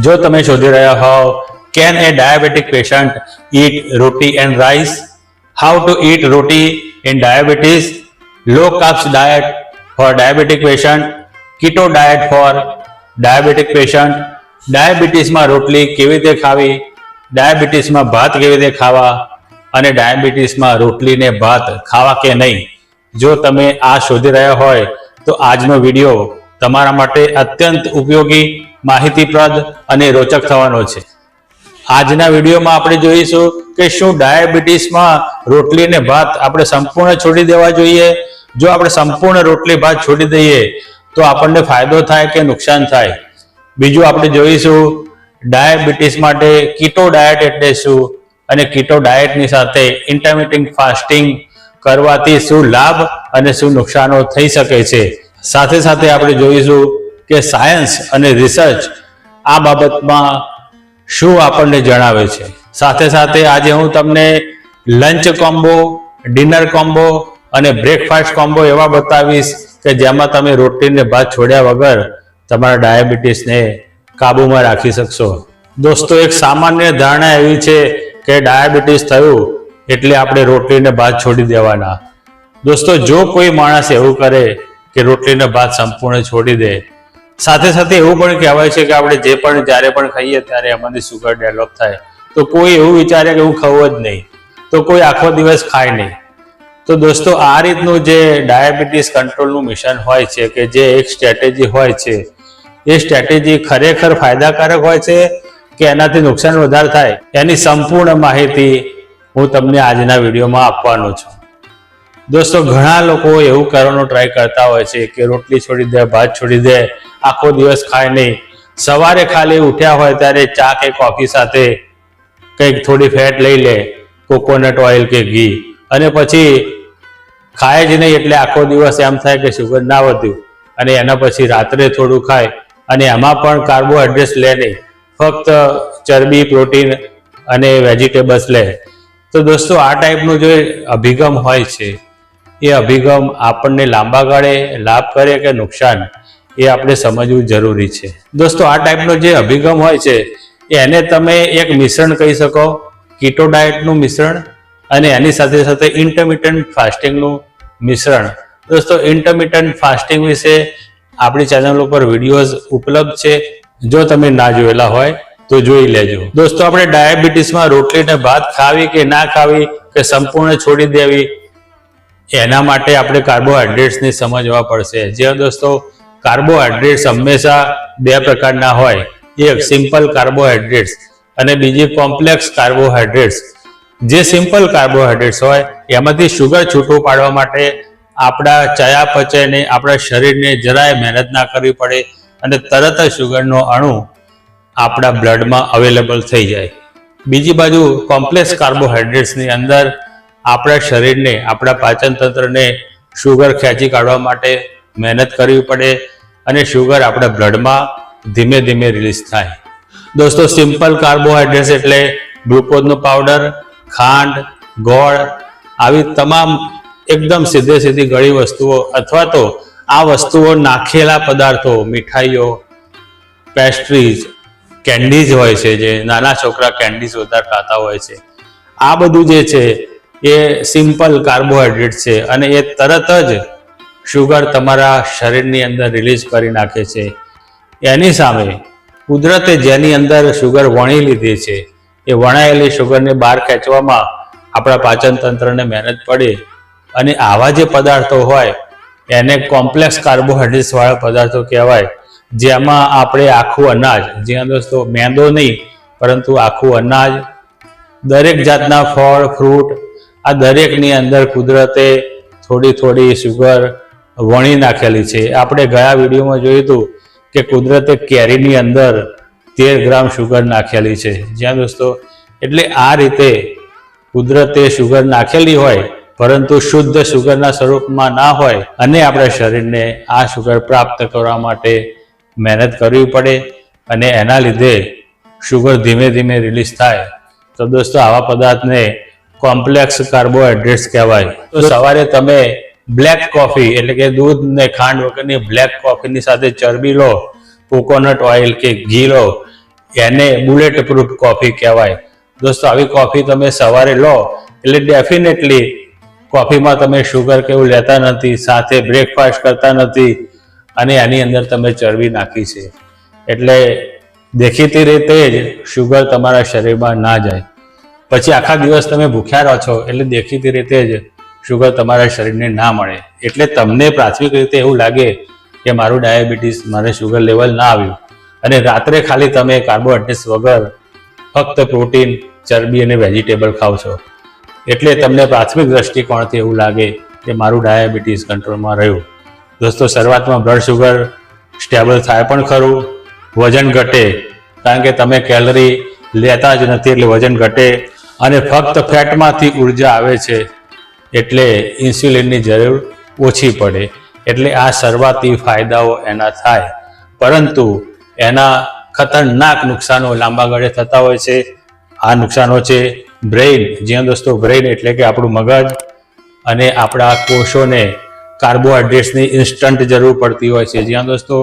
જો તમે શોધી રહ્યા હોવ can a diabetic patient eat roti and rice, how to eat roti in diabetes, low carbs diet for diabetic patient, keto diet for diabetic patient, ડાયાબિટીસમાં રોટલી કેવી રીતે ખાવી, ડાયાબિટીસમાં ભાત કેવી રીતે ખાવા અને ડાયાબિટીસમાં રોટલી ને ભાત ખાવા કે નહીં. જો તમે આ શોધી રહ્યા હોય તો આજનો વિડીયો તમારા માટે અત્યંત ઉપયોગી, માહિતીપ્રદ અને રોચક થવાનો છે. આજના વિડીયોમાં આપણે જોઈશું કે શું ડાયાબિટીસમાં રોટલી ને ભાત આપણે સંપૂર્ણ છોડી દેવા જોઈએ. જો આપણે સંપૂર્ણ રોટલી ભાત છોડી દઈએ તો આપણને ફાયદો થાય કે નુકસાન થાય. બીજું આપણે જોઈશું ડાયાબિટીસ માટે કીટો ડાયટ એટલે શું અને કીટો ડાયટની સાથે ઇન્ટરમિટન્ટ ફાસ્ટિંગ કરવાથી શું લાભ અને શું નુકસાનો થઈ શકે છે. સાથે સાથે આપણે જોઈશું કે સાયન્સ અને રિસર્ચ આ બાબતમાં શું આપણને જણાવે છે. સાથે સાથે આજે હું તમને લંચ કોમ્બો, ડિનર કોમ્બો અને બ્રેકફાસ્ટ કોમ્બો એવા બતાવીશ કે જેમાં તમે રોટલીને ભાત છોડ્યા વગર તમારા ડાયાબિટીસને કાબૂમાં રાખી શકશો. દોસ્તો, એક સામાન્ય ધારણા એવી છે કે ડાયાબિટીસ થયું એટલે આપણે રોટલીને ભાત છોડી દેવાના. દોસ્તો, જો કોઈ માણસ એવું કરે કે રોટલીને ભાત સંપૂર્ણ છોડી દે, સાથે સાથે એવું પણ કહેવાય છે કે આપણે જે પણ જ્યારે પણ ખાઈએ ત્યારે એમાંથી સુગર ડેવલપ થાય, તો કોઈ એવું વિચારે કે હું ખાવું જ નહીં, તો કોઈ આખો દિવસ ખાય નહીં. તો દોસ્તો, આ રીતનું જે ડાયાબિટીસ કંટ્રોલનું મિશન હોય છે કે જે એક સ્ટ્રેટેજી હોય છે, એ સ્ટ્રેટેજી ખરેખર ફાયદાકારક હોય છે કે એનાથી નુકસાન વધારે થાય, એની સંપૂર્ણ માહિતી હું તમને આજના વિડીયોમાં આપવાનો છું. દોસ્તો, ઘણા લોકો એવું કરવાનો ટ્રાય કરતા હોય છે કે રોટલી છોડી દે, ભાત છોડી દે, આખો દિવસ ખાય નહીં, સવારે ખાલી ઉઠ્યા હોય ત્યારે ચા કે કોફી સાથે કંઈક થોડી ફેટ લઈ લે, કોકોનટ ઓઇલ કે ઘી, અને પછી ખાય જ નહીં એટલે આખો દિવસ એમ થાય કે શુગર ના વધ્યું, અને એના પછી રાત્રે થોડું ખાય અને એમાં પણ કાર્બોહાઈડ્રેટ્સ લે નહીં, ફક્ત ચરબી, પ્રોટીન અને વેજીટેબલ્સ લે. તો દોસ્તો, આ ટાઈપનું જે અભિગમ હોય છે એ અભિગમ આપણને લાંબા ગાળે લાભ કરે કે નુકસાન એ આપણે સમજવું જરૂરી છે. દોસ્તો, આ ટાઈપનો જે અભિગમ હોય છે એને તમે એક મિશ્રણ કહી શકો, કીટો ડાયટનું મિશ્રણ અને એની સાથે સાથે ઇન્ટરમિટન્ટ ફાસ્ટિંગનું મિશ્રણ. દોસ્તો, ઇન્ટરમિટન્ટ ફાસ્ટિંગ વિશે આપણી ચેનલ ઉપર વિડીયોઝ ઉપલબ્ધ છે, જો તમે ના જોયેલા હોય તો જોઈ લેજો. દોસ્તો, આપણે ડાયાબિટીસમાં રોટલીને ભાત ખાવી કે ના ખાવી કે સંપૂર્ણ છોડી દેવી, એના માટે આપણે કાર્બોહાઈડ્રેટ્સને સમજવા પડશે. જે દોસ્તો, કાર્બોહાઈડ્રેટ્સ હંમેશા બે પ્રકારના હોય, એક સિમ્પલ કાર્બોહાઈડ્રેટ્સ અને બીજી કોમ્પ્લેક્સ કાર્બોહાઈડ્રેટ્સ. જે સિમ્પલ કાર્બોહાઈડ્રેટ્સ હોય એમાંથી શુગર છૂટું પાડવા માટે આપણા ચયાપચયને, આપણા શરીરને જરાય મહેનત ના કરવી પડે અને તરત જ શુગરનો અણુ આપણા બ્લડમાં અવેલેબલ થઈ જાય. બીજી બાજુ કોમ્પ્લેક્સ કાર્બોહાઈડ્રેટ્સની અંદર આપણા શરીરને, આપણા પાચન તંત્રને શુગર ખેંચી કાઢવા માટે મહેનત કરવી પડે અને શુગર આપણા બ્લડમાં ધીમે ધીમે રિલીઝ થાય. દોસ્તો, સિમ્પલ કાર્બોહાઈડ્રેટ્સ એટલે ગ્લુકોઝનો પાવડર, ખાંડ, ગોળ, આવી તમામ એકદમ સીધે સીધી ગળી વસ્તુઓ અથવા તો આ વસ્તુઓ નાખેલા પદાર્થો, મીઠાઈઓ, પેસ્ટ્રીઝ, કેન્ડીઝ હોય છે, જે નાના છોકરા કેન્ડીઝ વધારે ખાતા હોય છે, આ બધું જે છે એ સિમ્પલ કાર્બોહાઈડ્રેટ છે અને એ તરત જ શુગર તમારા શરીરની અંદર રિલીઝ કરી નાખે છે. એની સામે કુદરતે જેની અંદર શુગર વણી લીધી છે એ વણાયેલી શુગરને બહાર ખેંચવામાં આપણા પાચન તંત્રને મહેનત પડે અને આવા જે પદાર્થો હોય એને કોમ્પ્લેક્સ કાર્બોહાઈડ્રેટ્સ વાળા પદાર્થો કહેવાય, જેમાં આપણે આખું અનાજ, જ્યાં દોસ્તો મેંદો નહીં પરંતુ આખું અનાજ, દરેક જાતના ફળ, ફ્રૂટ, આ દરેકની અંદર કુદરતે થોડી થોડી શુગર વણી નાખેલી છે. આપણે ગયા વિડીયોમાં જોયું હતું કે કુદરતે કેરીની અંદર 13 ગ્રામ શુગર નાખેલી છે. જ્યાં દોસ્તો, એટલે આ રીતે કુદરતે શુગર નાખેલી હોય પરંતુ શુદ્ધ શુગરના સ્વરૂપમાં ના હોય અને આપણા શરીરને આ શુગર પ્રાપ્ત કરવા માટે મહેનત કરવી પડે અને એના લીધે શુગર ધીમે ધીમે રિલીઝ થાય. તો દોસ્તો, આવા પદાર્થને કોમ્પ્લેક્સ કાર્બોહાઈડ્રેટ્સ કહેવાય. તો સવારે તમે બ્લેક કોફી એટલે કે દૂધ ને ખાંડ વગરની બ્લેક કોફીની સાથે ચરબી લો, કોકોનટ ઓઇલ કે ઘી લો, એને બુલેટ પ્રૂફ કોફી કહેવાય. દોસ્તો આવી કોફી તમે સવારે લો એટલે ડેફિનેટલી કોફીમાં તમે શુગર કે એવું લેતા નથી, સાથે બ્રેકફાસ્ટ કરતા નથી અને એની અંદર તમે ચરબી નાખી છે, એટલે દેખીતી રીતે જ શુગર તમારા શરીરમાં ના જાય. પછી આખા દિવસ તમે ભૂખ્યા રહો છો એટલે દેખીતી રીતે જ શુગર તમારા શરીરને ના મળે. એટલે તમને પ્રાથમિક રીતે એવું લાગે કે મારું ડાયાબિટીસ, મારે શુગર લેવલ ના આવ્યું, અને રાત્રે ખાલી તમે કાર્બોહાઈડ્રેટ્સ વગર ફક્ત પ્રોટીન, ચરબી અને વેજીટેબલ ખાવ છો, એટલે તમને પ્રાથમિક દ્રષ્ટિકોણથી એવું લાગે કે મારું ડાયાબિટીસ કંટ્રોલમાં રહ્યું. દોસ્તો, શરૂઆતમાં બ્લડ શુગર સ્ટેબલ થાય પણ ખરું, વજન ઘટે, કારણ કે તમે કેલરી લેતા જ નથી એટલે વજન ઘટે, અને ફક્ત ફેટમાંથી ઉર્જા આવે છે એટલે ઇન્સ્યુલિનની જરૂર ઓછી પડે. એટલે આ શરૂઆતી ફાયદાઓ એના થાય, પરંતુ એના ખતરનાક નુકસાનો લાંબા ગાળે થતા હોય છે. આ નુકસાનો છે બ્રેઇન. જ્યાં દોસ્તો બ્રેઇન એટલે કે આપણું મગજ અને આપણા કોષોને કાર્બોહાઈડ્રેટ્સની ઇન્સ્ટન્ટ જરૂર પડતી હોય છે. જ્યાં દોસ્તો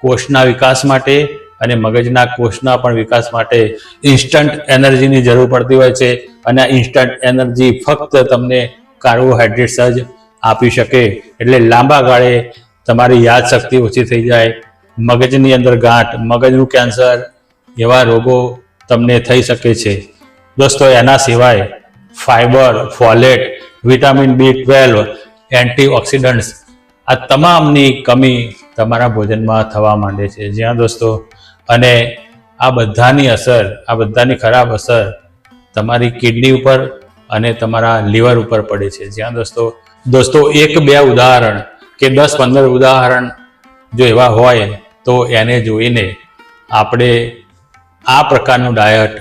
કોષના વિકાસ માટે અને મગજના કોષના પણ વિકાસ માટે ઇન્સ્ટન્ટ એનર્જીની જરૂર પડતી હોય છે, અને આ ઇન્સ્ટન્ટ એનર્જી ફક્ત તમને કાર્બોહાઈડ્રેટ્સ જ આપી શકે. એટલે લાંબા ગાળે તમારી યાદશક્તિ ઓછી થઈ જાય, મગજની અંદર ગાંઠ, મગજનું કેન્સર, એવા રોગો તમને થઈ શકે છે. દોસ્તો, એના સિવાય fibre, folate, vitamin B12, antioxidants, આ તમામની કમી તમારા ભોજનમાં થવા માંડે છે. જ્યાં દોસ્તો, અને આ બધાની અસર, આ બધાની ખરાબ અસર તમારી કિડની ઉપર અને તમારા લીવર ઉપર પડે છે. જ્યાં દોસ્તો 1-2 ઉદાહરણ કે 10-15 ઉદાહરણ જો એવા હોય તો એને જોઈને આપણે આ પ્રકારનું ડાયટ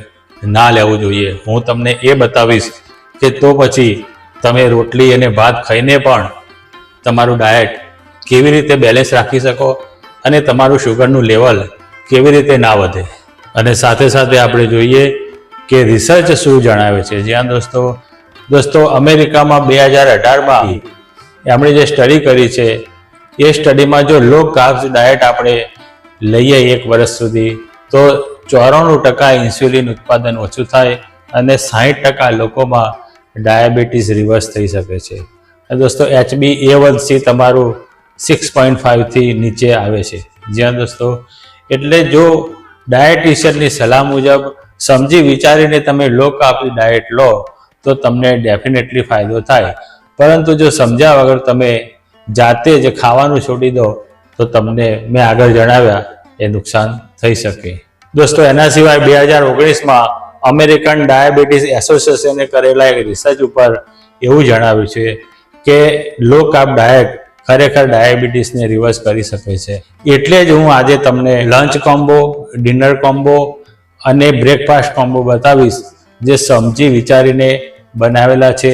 ના લેવું જોઈએ. હું તમને એ બતાવીશ કે તો પછી તમે રોટલી અને ભાત ખાઈને પણ તમારું ડાયટ કેવી રીતે બેલેન્સ રાખી શકો અને તમારું શુગરનું લેવલ કેવી રીતે ના વધે. અને સાથે સાથે આપણે જોઈએ કે રિસર્ચ શું જણાવે છે. જ્યાં દોસ્તો અમેરિકામાં 2018માં એમણે જે સ્ટડી કરી છે, એ સ્ટડીમાં જો લો કાર્બ્સ ડાયટ આપણે લઈએ 1 વર્ષ સુધી તો 94% ઇન્સ્યુલિન ઉત્પાદન ઓછું થાય અને 60% લોકોમાં ડાયાબિટીસ રિવર્સ થઈ શકે છે. દોસ્તો HbA1c તમારું 6.5 થી નીચે આવે છે. જ્યાં દોસ્તો એટલે જો ડાયટિશિયનની સલાહ મુજબ સમજી વિચારીને તમે લો કાર્બ ડાયટ લો તો તમને ડેફિનેટલી ફાયદો થાય, પરંતુ જો સમજ્યા વગર તમે જાતે જ ખાવાનું છોડી દો તો તમને મેં આગળ જણાવ્યા એ નુકસાન થઈ શકે. દોસ્તો, એના સિવાય 2019માં અમેરિકન ડાયાબિટીસ એસોસિએશને કરેલા એક રિસર્ચ ઉપર એવું જણાવ્યું છે કે લો કાર્બ ડાયટ ખરેખર ડાયાબિટીસને રિવર્સ કરી શકે છે. એટલે જ હું આજે તમને લંચ કોમ્બો, ડિનર કોમ્બો અને બ્રેકફાસ્ટ કોમ્બો બતાવીશ, જે સમજી વિચારીને બનાવેલા છે,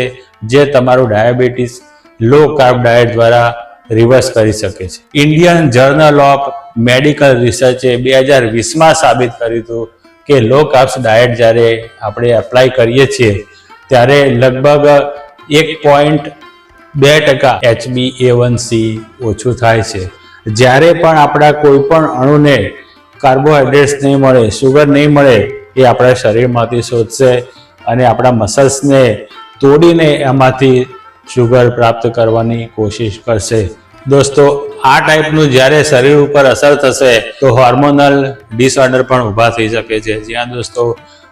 જે તમારું ડાયાબિટીસ લો કાર્બ ડાયટ દ્વારા રિવર્સ કરી શકે છે. ઇન્ડિયન જર્નલ ઓફ મેડિકલ રિસર્ચે 2020માં સાબિત કર્યું હતું કે લો કાર્બ્સ ડાયટ જ્યારે આપણે એપ્લાય કરીએ છીએ ત્યારે લગભગ 1.2% HbA1c ઓછું થાય છે. જ્યારે પણ આપણા કોઈ પણ અણુને કાર્બોહાઈડ્રેટ્સ નહીં મળે, શુગર નહીં મળે, એ આપણા શરીરમાંથી શોધશે અને આપણા મસલ્સને તોડીને એમાંથી શુગર પ્રાપ્ત કરવાની કોશિશ કરશે. દોસ્તો, આ ટાઈપનું જ્યારે શરીર ઉપર અસર થશે તો હોર્મોનલ ડિસઓર્ડર પણ ઊભા થઈ શકે છે. જ્યાં દોસ્તો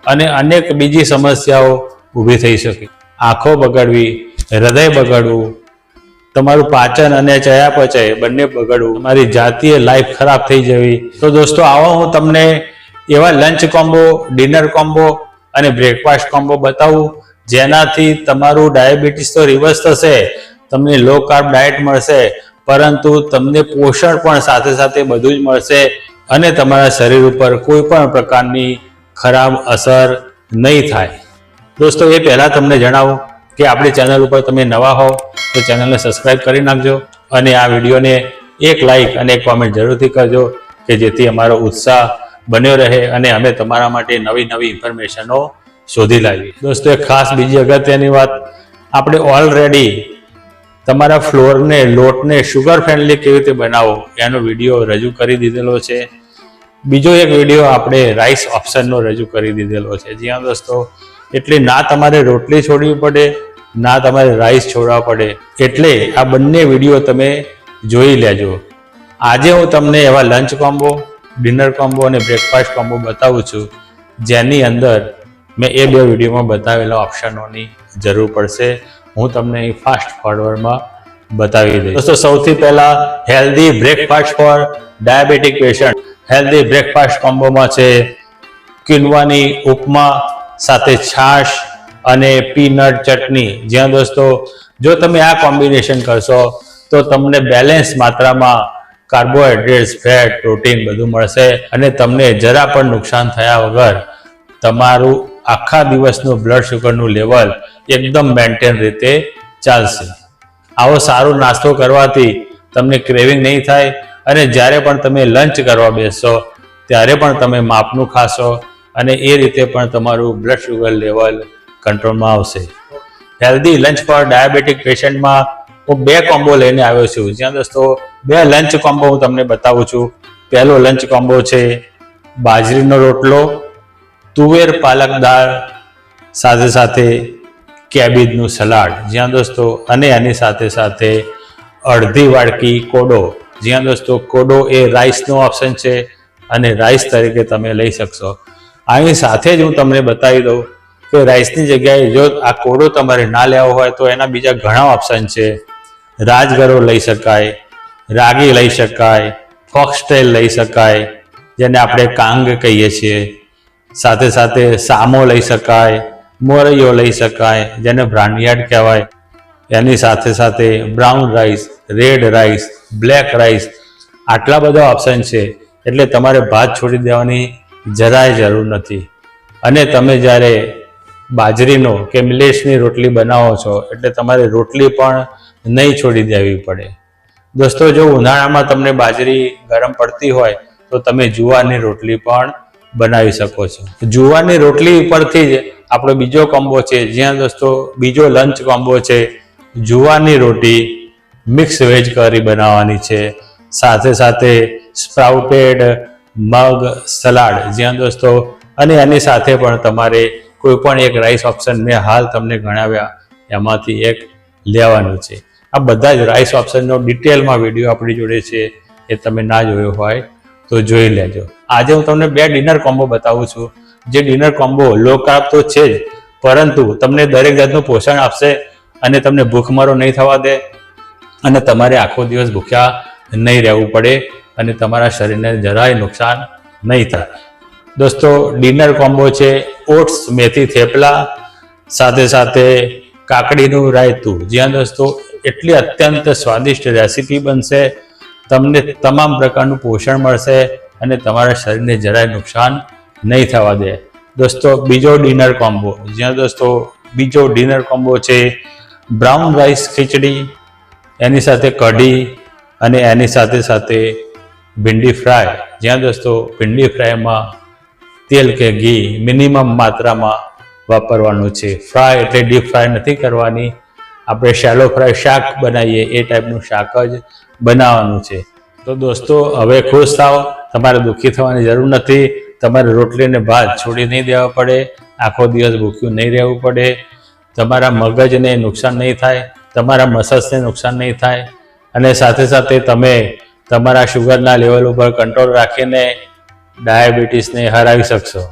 અને અનેક બીજી સમસ્યાઓ ઊભી થઈ શકે. આંખો બગડવી, હૃદય બગડવું, તમારું પાચન અને ચયાપચય બંને બગડવું, તમારી જાતીય લાઈફ ખરાબ થઈ જવી. તો દોસ્તો, આવો હું તમને એવા લંચ કોમ્બો, ડિનર કોમ્બો અને બ્રેકફાસ્ટ કોમ્બો બતાવું જેનાથી તમારું ડાયાબિટીસ તો રિવર્સ થશે, તમને લો કાર્બ ડાયટ મળશે, પરંતુ તમને પોષણ પણ સાથે સાથે બધું જ મળશે અને તમારા શરીર ઉપર કોઈ પણ પ્રકારની ખરાબ અસર નહીં થાય. દોસ્તો, એ પહેલાં તમને જણાવું કે આપણી ચેનલ ઉપર તમે નવા હો તો ચેનલને સબસ્ક્રાઈબ કરી નાખજો અને આ વિડીયોને એક લાઈક અને એક કોમેન્ટ જરૂરથી કરજો કે જેથી અમારો ઉત્સાહ બન્યો રહે અને અમે તમારા માટે નવી નવી ઇન્ફોર્મેશનો શોધી લાવીએ. દોસ્તો, એક ખાસ બીજી અગત્યની વાત, આપણે ઓલરેડી તમારા ફ્લોરને, લોટને શુગર ફ્રેન્ડલી કેવી રીતે બનાવો એનો વિડીયો રજૂ કરી દીધેલો છે. બીજો એક વિડીયો આપણે રાઈસ ઓપ્શનનો રજૂ કરી દીધેલો છે, જ્યાં દોસ્તો એટલે ના તમારે રોટલી છોડવી પડે ના તમારે રાઈસ છોડવા પડે, એટલે આ બંને વિડીયો તમે જોઈ લેજો. આજે હું તમને એવા લંચ કોમ્બો, ડિનર કોમ્બો અને બ્રેકફાસ્ટ કોમ્બો બતાવું છું, જેની અંદર મેં એ બે વિડીયોમાં બતાવેલા ઓપ્શનોની જરૂર પડશે. હું તમને અહીં ફાસ્ટ ફોરવર્ડમાં બતાવી દઈશ. દોસ્તો સૌથી પહેલા healthy breakfast for diabetic patient. Healthy breakfast કોમ્બોમાં છે કિનવાની ઉપમા સાથે છાશ અને પીનટ ચટણી. જ્યાં દોસ્તો જો તમે આ કોમ્બિનેશન કરશો તો તમને બેલેન્સ માત્રામાં કાર્બોહાઈડ્રેટ્સ, ફેટ, પ્રોટીન બધું મળશે અને તમને જરા પણ નુકસાન થયા વગર તમારું આખા દિવસનું બ્લડ શુગરનું લેવલ એકદમ મેન્ટેન રીતે ચાલશે. આવો સારો નાસ્તો કરવાથી તમને ક્રેવિંગ નહીં થાય અને જ્યારે પણ તમે લંચ કરવા બેસશો ત્યારે પણ તમે માપનું ખાશો અને એ રીતે પણ તમારું બ્લડ શુગર લેવલ કંટ્રોલમાં આવશે. હેલ્ધી લંચ ફોર ડાયાબિટીક પેશન્ટમાં હું બે કોમ્બો લઈને આવ્યો છું, જ્યાં દોસ્તો બે લંચ કોમ્બો હું તમને બતાવું છું. પહેલો લંચ કોમ્બો છે બાજરીનો રોટલો, તુવેર પાલક દાળ સાથે સાથે કેબેજનું સલાડ, જ્યાં દોસ્તો અને એની સાથે સાથે અડધી વાડકી કોડો. જ્યાં દોસ્તો કોડો એ રાઈસનો ઓપ્શન છે અને રાઈસ તરીકે તમે લઈ શકશો. આની સાથે જ હું તમને બતાવી દઉં કે રાઈસની જગ્યાએ જો આ કોડો તમારે ના લેવો હોય તો એના બીજા ઘણા ઓપ્શન છે. રાજગરો લઈ શકાય, રાગી લઈ શકાય, ફોક્સટેલ લઈ શકાય જેને આપણે કાંગ કહીએ છીએ, સાથે સાથે સામો લઈ શકાય, મોરૈયો લઈ શકાય જેને બ્રાન્ડિયાર્ડ કહેવાય, એની સાથે સાથે brown rice, red rice, black rice, આટલા બધા ઓપ્શન છે. એટલે તમારે ભાત છોડી દેવાની જરાય જરૂર નથી. અને તમે જ્યારે બાજરીનો કે મિલેટ્સની રોટલી બનાવો છો એટલે તમારે રોટલી પણ નહીં છોડી દેવી પડે. દોસ્તો જો ઉનાળામાં તમને બાજરી ગરમ પડતી હોય તો તમે જુવારની રોટલી પણ બનાવી શકો છો. જુવારની રોટલી ઉપરથી જ આપણો બીજો કોમ્બો છે, જ્યાં દોસ્તો બીજો લંચ કોમ્બો છે જુવારની રોટી મિક્સ વેજ કરી બનાવવાની છે, સાથે સાથે સ્પ્રાઉટેડ મગ સલાડ, જ્યાં દોસ્તો અને એની સાથે પણ તમારે કોઈ પણ એક રાઈસ ઓપ્શન મેં હાલ તમને ગણાવ્યા એમાંથી એક લેવાનું છે. આ બધા જ રાઈસ ઓપ્શનનો ડિટેલમાં વિડીયો આપણી જોડે છે, એ તમે ના જોયો હોય તો જોઈ લેજો. આજે હું તમને બે ડિનર કોમ્બો બતાવું છું, જે ડિનર કોમ્બો લો કાર્બ તો છે જ, પરંતુ તમને દરેક જાતનું પોષણ આપશે અને તમને ભૂખમરો નહીં થવા દે અને તમારે આખો દિવસ ભૂખ્યા નહીં રહેવું પડે અને તમારા શરીરને જરાય નુકસાન નહીં થાય. દોસ્તો ડિનર કોમ્બો છે ઓટ્સ મેથી થેપલા સાથે સાથે કાકડીનું રાયતું, જ્યાં દોસ્તો એટલી અત્યંત સ્વાદિષ્ટ રેસીપી બનશે, તમને તમામ પ્રકારનું પોષણ મળશે અને તમારા શરીરને જરાય નુકસાન નહીં થવા દે. દોસ્તો બીજો ડિનર કોમ્બો, જ્યાં દોસ્તો બીજો ડિનર કોમ્બો છે બ્રાઉન રાઈસ ખીચડી, એની સાથે કઢી અને એની સાથે સાથે ભીંડી ફ્રાય, જ્યાં દોસ્તો ભીંડી ફ્રાયમાં તેલ કે ઘી મિનિમમ માત્રામાં વાપરવાનું છે. ફ્રાય એટલે ડીપ ફ્રાય નથી કરવાની, આપણે શેલો ફ્રાય શાક બનાવીએ એ ટાઈપનું શાક જ બનાવવાનું છે. તો દોસ્તો હવે ખુશ થાઓ, તમારે દુઃખી થવાની જરૂર નથી. તમારે રોટલી અને ભાત છોડી નહીં દેવા પડે, આખો દિવસ ભૂખ્યું નહીં રહેવું પડે, તમારા મગજને નુકસાન નહીં થાય, તમારા મસલ્સને નુકસાન નહીં થાય અને સાથે સાથે તમે તમારા શુગરના લેવલ ઉપર કંટ્રોલ રાખીને ડાયાબિટીસને હરાવી શકશો.